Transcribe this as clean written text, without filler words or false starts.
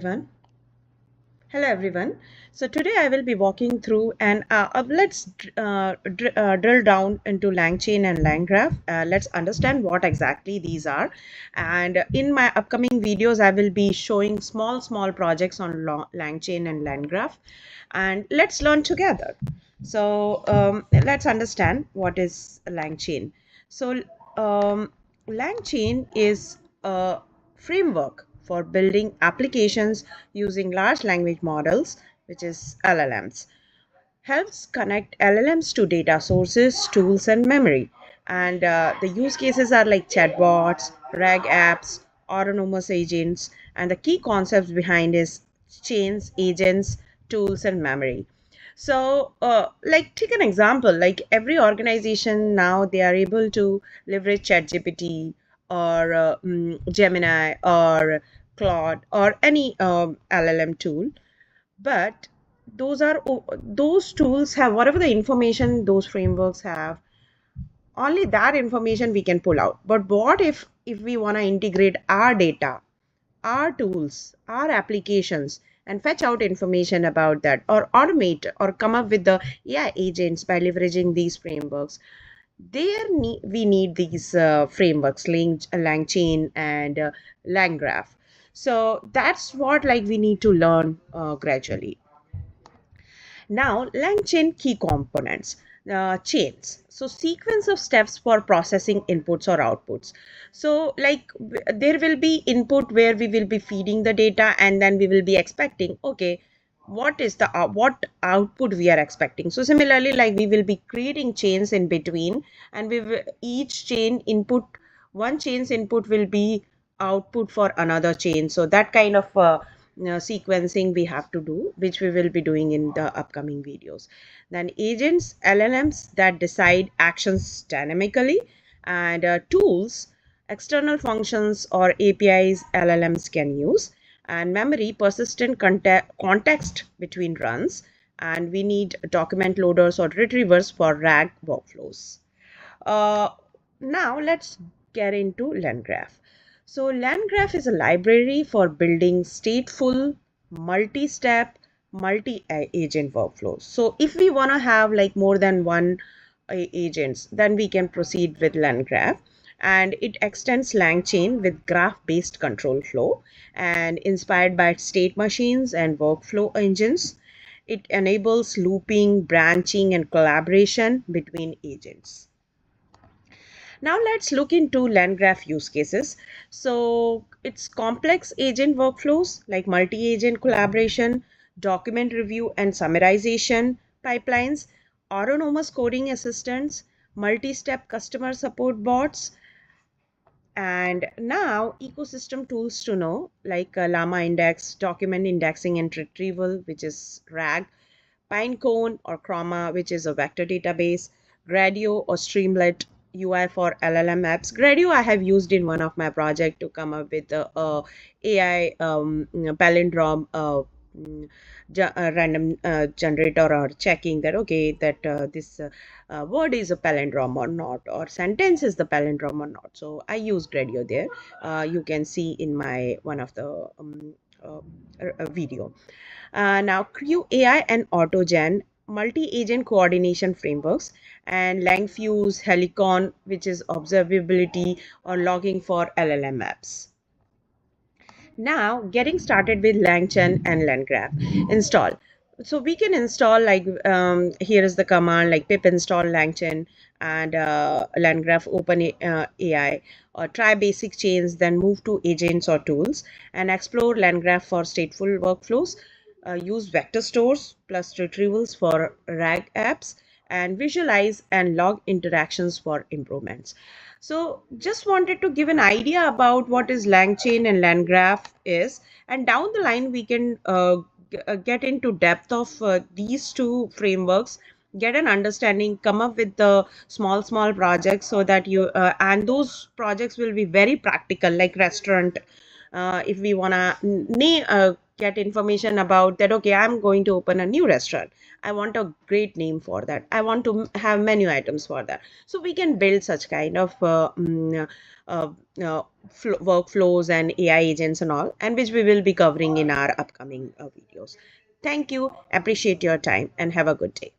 everyone. Hello everyone. So today I will be walking through and let's drill down into LangChain and LangGraph. Let's understand what exactly these are. And in my upcoming videos, I will be showing small projects on LangChain and LangGraph. And let's learn together. So let's understand what is LangChain. So LangChain is a framework for building applications using large language models, which is LLMs. Helps connect LLMs to data sources, tools, and memory. And the use cases are like chatbots, RAG apps, autonomous agents, and the key concepts behind is chains, agents, tools, and memory. So, like take an example, like every organization now they are able to leverage ChatGPT or Gemini or Claude or any LLM tool, but those tools have whatever the information those frameworks have, only that information we can pull out. But what if we want to integrate our data, our tools, our applications, and fetch out information about that, or automate or come up with the AI agents by leveraging these frameworks? We need these frameworks, LangChain and LangGraph. So that's what like we need to learn gradually. Now, LangChain key components, chains. So, sequence of steps for processing inputs or outputs. So, there will be input where we will be feeding the data, and then we will be expecting, okay, what is the what output we are expecting. So, similarly, like we will be creating chains in between, and each chain input, one chain's input will be output for another chain. So, that kind of sequencing we have to do, which we will be doing in the upcoming videos. Then agents, LLMs that decide actions dynamically, and tools, external functions or APIs LLMs can use, and memory, persistent context between runs, and we need document loaders or retrievers for RAG workflows. Uh, Now let's get into LangGraph. So LangGraph is a library for building stateful, multi-step, multi-agent workflows. So if we want to have like more than one agents, then we can proceed with LangGraph. And it extends LangChain with graph-based control flow and inspired by state machines and workflow engines. It enables looping, branching, and collaboration between agents. Now let's look into LangGraph use cases. So it's complex agent workflows like multi-agent collaboration, document review and summarization pipelines, autonomous coding assistants, multi-step customer support bots, and now ecosystem tools to know like LlamaIndex, document indexing and retrieval, which is RAG, Pinecone or Chroma, which is a vector database, Gradio or Streamlit UI for LLM apps. Gradio I have used in one of my projects to come up with a AI palindrome random generator, or checking that okay that this word is a palindrome or not, or sentence is the palindrome or not. So I use Gradio there. You can see in my one of the video. Now, CrewAI and AutoGen, multi-agent coordination frameworks, and LangFuse, Helicon, which is observability or logging for LLM apps. Now, getting started with LangChain and LangGraph. Install. So we can install like here is the command like pip install LangChain and LangGraph OpenAI, or try basic chains, then move to agents or tools and explore LangGraph for stateful workflows. Use vector stores plus retrievals for RAG apps, and visualize and log interactions for improvements. So just wanted to give an idea about what is LangChain and LangGraph is, and down the line we can get into depth of these two frameworks, get an understanding, come up with the small projects, so that you and those projects will be very practical, like restaurant. If we want to get information about that, okay, I'm going to open a new restaurant. I want a great name for that. I want to have menu items for that. So we can build such kind of uh, uh, workflows and AI agents and all, and which we will be covering in our upcoming videos. Thank you. Appreciate your time and have a good day.